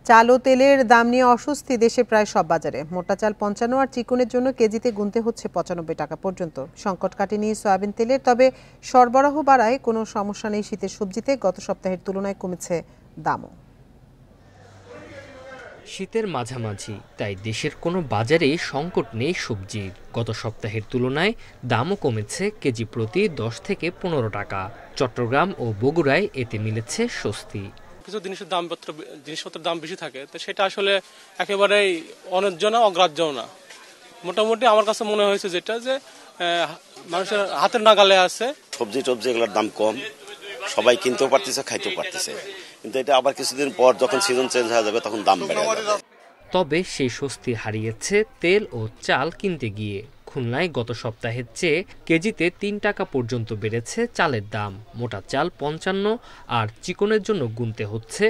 চাল ও তেলের দাম নিয়ে অস্বস্তি দেশে প্রায় সব বাজারে। মোটা চাল ৫৫ আর চিকনের জন্য কেজিতে গুনতে হচ্ছে ৯৫ টাকা পর্যন্ত। সংকট কাটেনি সয়াবিন তেলের, তবে সরবরাহ বাড়ায় কোনো সমস্যা নেই শীতের সবজিতে। গত সপ্তাহের তুলনায় কমেছে দামও। শীতের মাঝামাঝি, তাই দেশের কোনো বাজারে সংকট নেই সবজির। গত সপ্তাহের তুলনায় দামও কমেছে কেজি প্রতি ১০ থেকে ১৫ টাকা। চট্টগ্রাম ও বগুড়ায় এতে মিলেছে স্বস্তি। কিছু জিনিসপত্রের দাম বেশি থাকে, তো সেটা আসলে একেবারেই অন্যায্য না, অগ্রাহ্য না। মোটামুটি আমার কাছে মনে হয়েছে যেটা যে মানুষের হাতের নাগালে আছে। সবজি এগুলোর দাম কম, সবাই কিনতেও পারতেছে, খাইতেও পারতেছে, কিন্তু এটা আবার কিছুদিন পর যখন সিজন চেঞ্জ হয়ে যাবে তখন দাম বেড়ে যাবে। তবে সেই স্বস্তি হারিয়েছে তেল ও চাল কিনতে গিয়ে। খুলনায় গত সপ্তাহের চেয়ে কেজিতে ৩ টাকা পর্যন্ত বেড়েছে চালের দাম। মোটা চাল ৫৫ আর চিকনের জন্য গুনতে হচ্ছে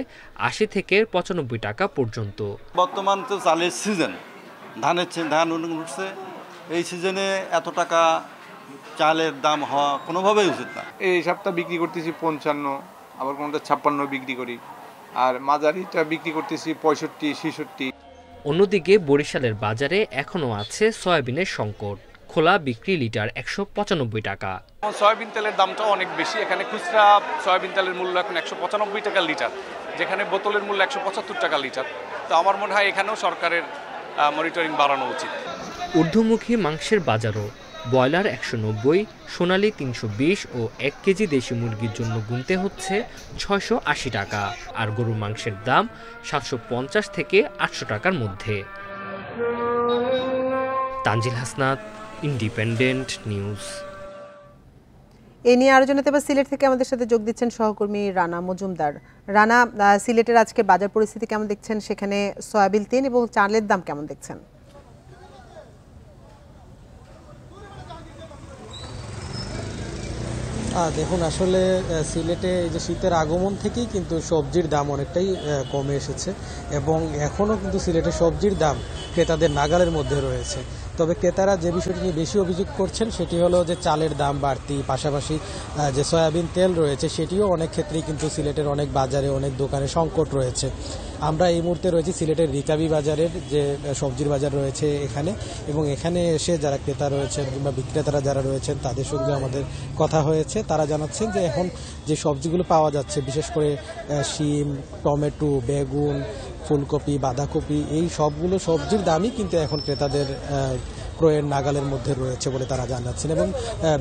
৮০ থেকে ৯৫ টাকা পর্যন্ত। বর্তমান তো চালের সিজন, ধান উঠছে, এই সিজনে এত টাকা চালের দাম হওয়া কোনোভাবেই উচিত না। এই সপ্তাহ বিক্রি করতেছি ৫৫, আবার কোনোটা ৫৬ বিক্রি করি, আর মাঝারিটা বিক্রি করতেছি ৬৫, ৬৬। অন্যদিকে বরিশালের বাজারে এখনও আছে সয়াবিনের সংকট। খোলা বিক্রি লিটার ১৯৫ টাকা। সয়াবিন তেলের দামটা অনেক বেশি। এখানে খুচরা সয়াবিন তেলের মূল্য এখন ১৯৫ টাকা লিটার, যেখানে বোতলের মূল্য ১৭৫ টাকা লিটার। তো আমার মনে হয় এখানেও সরকারের মনিটরিং বাড়ানো উচিত। ঊর্ধ্বমুখী মাংসের বাজারও। ব্রয়লার ১৯০, সোনালী ৩২০ ও ১ কেজি দেশি মুরগির জন্য গুনতে হচ্ছে ৬৮০ টাকা। আর গরুর মাংসের দাম ৭৫০ থেকে ৮০০ টাকার মধ্যে। Tanzil Hasnat, Independent News. এ নিয়ে আরো জানাতে এবার সিলেট থেকে আমাদের সাথে যোগ দিচ্ছেন সহকর্মী রানা মজুমদার। রানা, সিলেটের আজকে বাজার পরিস্থিতি কেমন দেখছেন? সেখানে সয়াবিন তেল এবং চালের দাম কেমন দেখছেন? দেখুন, আসলে সিলেটে এই যে শীতের আগমন থেকেই কিন্তু সবজির দাম অনেকটাই কমে এসেছে এবং এখনও কিন্তু সিলেটের সবজির দাম ক্রেতাদের নাগালের মধ্যে রয়েছে। তবে ক্রেতারা যে বিষয়টি নিয়ে বেশি অভিযোগ করছেন সেটি হলো যে চালের দাম বাড়তি, পাশাপাশি যে সয়াবিন তেল রয়েছে সেটিও অনেক ক্ষেত্রেই কিন্তু সিলেটের অনেক বাজারে, অনেক দোকানে সংকট রয়েছে। আমরা এই মুহূর্তে রয়েছি সিলেটের রিকাবি বাজারের যে সবজির বাজার রয়েছে এখানে, এবং এখানে এসে যারা ক্রেতা রয়েছেন কিংবা বিক্রেতারা যারা রয়েছেন তাদের সঙ্গে আমাদের কথা হয়েছে। তারা জানাচ্ছেন যে এখন যে সবজিগুলো পাওয়া যাচ্ছে, বিশেষ করে শিম, টমেটো, বেগুন, ফুলকপি, বাঁধাকপি, এই সবগুলো সবজির দামই কিন্তু এখন ক্রেতাদের ক্রয়ের নাগালের মধ্যে রয়েছে বলে তারা জানাচ্ছেন। এবং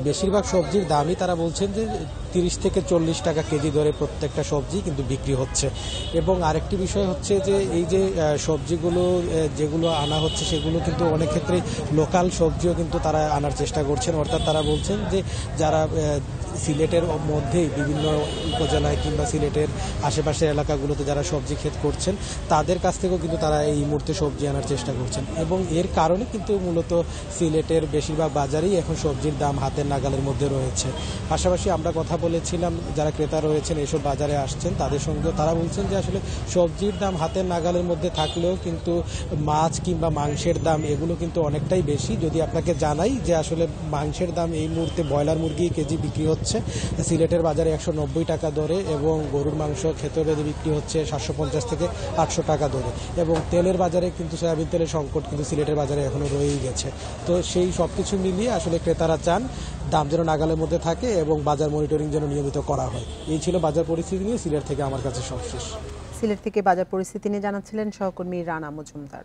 বেশিরভাগ সবজির দামই তারা বলছেন যে ৩০ থেকে ৪০ টাকা কেজি ধরে প্রত্যেকটা সবজি কিন্তু বিক্রি হচ্ছে। এবং আরেকটি বিষয় হচ্ছে যে এই যে সবজিগুলো যেগুলো আনা হচ্ছে সেগুলো কিন্তু অনেক ক্ষেত্রে লোকাল সবজিও কিন্তু তারা আনার চেষ্টা করছেন। অর্থাৎ তারা বলছেন যে যারা সিলেটের মধ্যেই বিভিন্ন উপজেলায় কিংবা সিলেটের আশেপাশের এলাকাগুলোতে যারা সবজি ক্ষেত করছেন তাদের কাছ থেকেও কিন্তু তারা এই মুহূর্তে সবজি আনার চেষ্টা করছেন। এবং এর কারণে কিন্তু মূলত সিলেটের বেশিরভাগ বাজারেই এখন সবজির দাম হাতের নাগালের মধ্যে রয়েছে। পাশাপাশি আমরা কথা বলেছিলাম যারা ক্রেতা রয়েছেন এসব বাজারে আসছেন তাদের সঙ্গে, তারা বলছেন যে আসলে সবজির দাম হাতের নাগালের মধ্যে থাকলেও কিন্তু মাছ কিংবা মাংসের দাম এগুলো কিন্তু অনেকটাই বেশি। যদি আপনাকে জানাই যে আসলে মাংসের দাম এই মুহূর্তে ব্রয়লার মুরগি কেজি বিক্রি হচ্ছে সিলেটের বাজারে ১৯০ টাকা দরে, এবং গরুর মাংস ক্ষেত্রে বিক্রি হচ্ছে ৭৫০ থেকে ৮০০ টাকা দরে। এবং তেলের বাজারে কিন্তু সয়াবিন তেলের সংকট কিন্তু সিলেটের বাজারে এখনো রয়েই গেছে। তো সেই সবকিছু মিলিয়ে আসলে ক্রেতারা চান দাম যেন নাগালের মধ্যে থাকে এবং বাজার মনিটরিং যেন নিয়মিত করা হয়। এই ছিল বাজার পরিস্থিতি নিয়ে সিলেট থেকে আমার কাছে সবশেষ। সিলেট থেকে বাজার পরিস্থিতি নিয়ে জানাচ্ছিলেন সহকর্মী রানা মজুমদার।